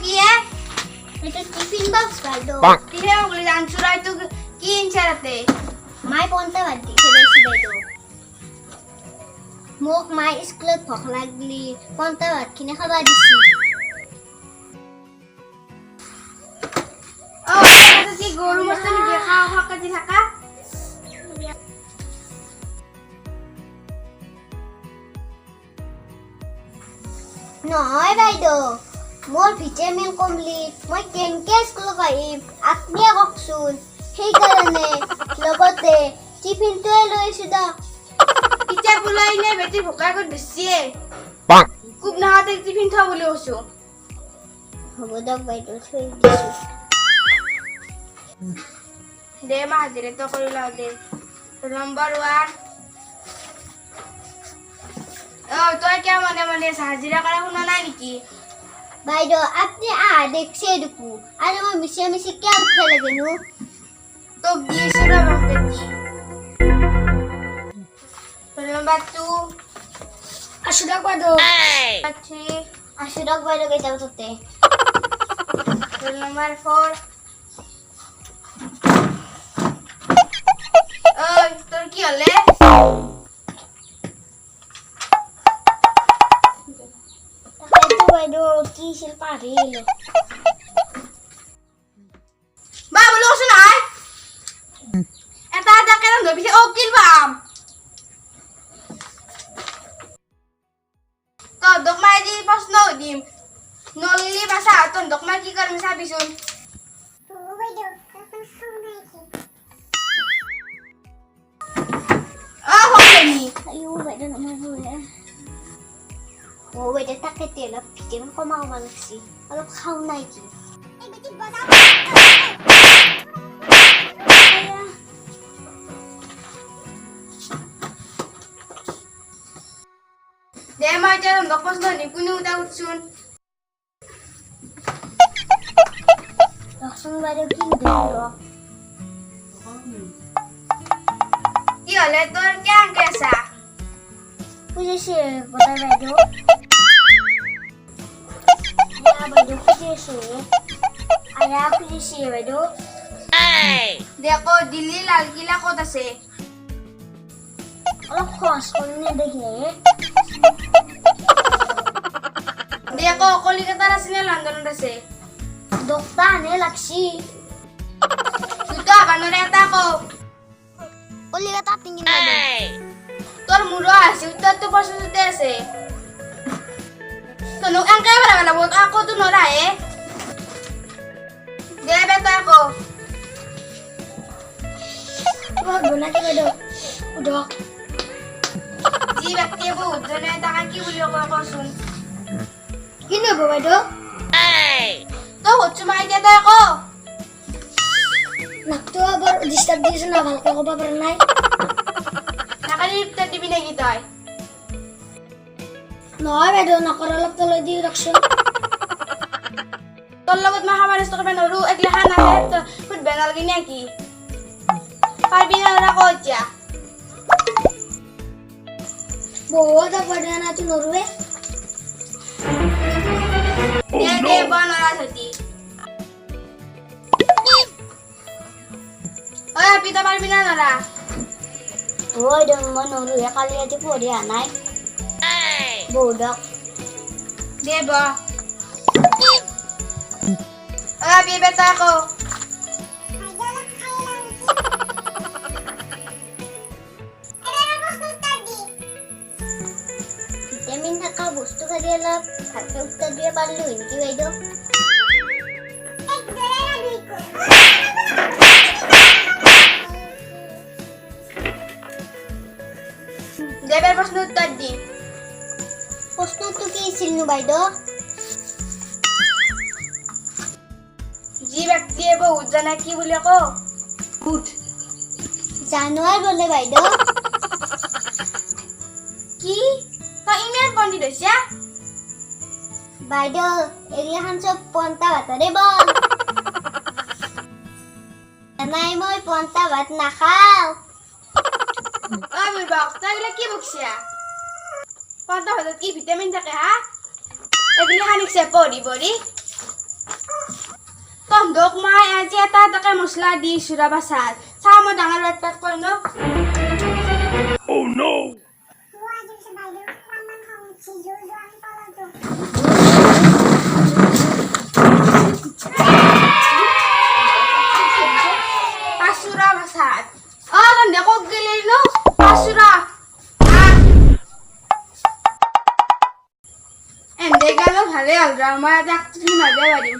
কি হে এটা টিফিন বক্স বাইদেউ তিহে বলে জানছুরাই তো কি ইনচারাতে মাই পন্তা ভাত দি খেলাইছি বাইদেউ মোক মাই স্কুলত ভোক লাগলি পন্তা ভাত কিনে খাবা দিছি ও এটা কি গরু মস্ত নিয়ে খাওয়া খাওয়া কাটি থাকা নহয় বাইদেউ মোৰ ভিটামিন কমপ্লিট মই কেনেকে স্কুলত আহিম আপুনিয়ে কওকচোন সেইকাৰণে লগতে টিফিনটোৱে লৈছো দিয়ক ইচ্ছা বুলাইলে বেটি ভোকা কৰি দিছিয়ে খুব নাহাতে টিফিন থা বুলি কৈছো হ'ব দিয়ক বাইদেউ থৈ দিছো দে মা হাজিৰে তো কৰি লও দে নম্বৰ 1 তই কিয় মনে মনে হাজিৰা কৰা শুনা নাই নেকি বাইদেউ আপুনি দেখছে দেখো আৰু মই মিছা মিছি কিয় উঠবা লাগেনো তোক দিছো ৰ বেটি নম্বৰ 2 আছো দিয়ক বাইদেউ 3 আছো দিয়ক বাইদেউ কেইটা বজাতে নম্বৰ 4 তোৰ কি হলে বাইদেউ কি ছিল পাহৰিলো বা বলো কৈছো নাই এটা এটা কেন ধৰিছে কিল বাম তো দকমাই দি প্ৰশ্ন দিম নললি বাসা তন দকমাই কি কৰিম চাবিচোন হয়নি আইও বাইদেউ নহয় হয় বাইদেউ তাকে অলপ ভিটামিন কমাব লাগছি অলপ খাও নাই কি দে মই এতিয়া দক প্ৰশ্ন দিম কোনে উঠা উঠছোন ৰচোন বাইদেউ কি সুধিব কি হলে তোৰ কেন কেছা বুজিছে বতাই বাইদেউ বাইদেউ খুজিছে আয়া খুজিছে বাইদেউ দেখো দিল্লী লালকিল্লা ক'ত আছে অলপ খৰচ কৰি নেদেখে দেখো কলিকাতাত আছে নে লণ্ডনত আছে দোকটা আনে লাগছি দুটা বানৰে এটা কও কলিকাতা টিঙি তোর মুড়ো আছে উত্তর তো প্রশ্নতে আছে তো নো এঙ্কাই বলা গেল বহুত আকো তো নরা এ দেবে তো আকো তোমাক বনাকে বাইদেউ উদক জি ব্যক্তি বহুত জনে তাকা কি বুলি কয়ছোন কি নব বাইদেউ তো হচ্ছে মাই দে তো আকো নাকটো আবার ডিস্টার্ব দিয়েছে না ভালকে ক'ব পৰা নাই নাকালি উত্তৰ দিবি নাকি তই নহয় বাইদেউ নকৰ অলপ তলৈ দি ৰাখছোন তোর লগত মা খাবার স্টক করবে নরু একলা খানা তো ফুট বেনাল কি নাকি পারবি না ওরা কইছা বহুত পড়া না তুই নৰুৱে দে দে বনৰা সতি ওই পিতা পাৰবি না নৰা ওই দম মই নৰুৱে কালি ৰাতি পঢ়ি আহা নাই বহুদক দেব ওই বেটা কো ভিটামিন থকা বস্তু খালি অলপ ভালকে উত্তৰ দিব পাৰিলো হয় নেকি বাইদেউ দেবেৰ প্ৰশ্ন উত্তৰ দি প্ৰশ্নটো কি আছিলনো বাইদেউ জি ব্যক্তিয়ে বহুত জানা কি বুলি কো উঠ জানুৱাৰ বোলে বাইদেউ কি তই ইমান পণ্ডিত হৈছা বাইদেউ এগিলাখান চব পন্তা ভাতৰে বল নাই মই পন্তা ভাত নাখাওঁ ও বুড়া তই এগুলা কি বকছিয়া পন্তা ভাতত কি ভিটামিন থাকে হা এগুলি খানিকছে পড়ি পড়ি তহঁতক মই আজি এটা এটাকে মছলা দিছোঁ ৰ'বাচাত চাহ মই ডাঙৰ পেট কৰি ন পাঁচুৰা বাচাত তহঁতে ক'ত গেলি ন পাঁচুৰা এনে গেলে ভালেই হ'ল ৰ মই এটা তুমি মাৰিব পাৰিম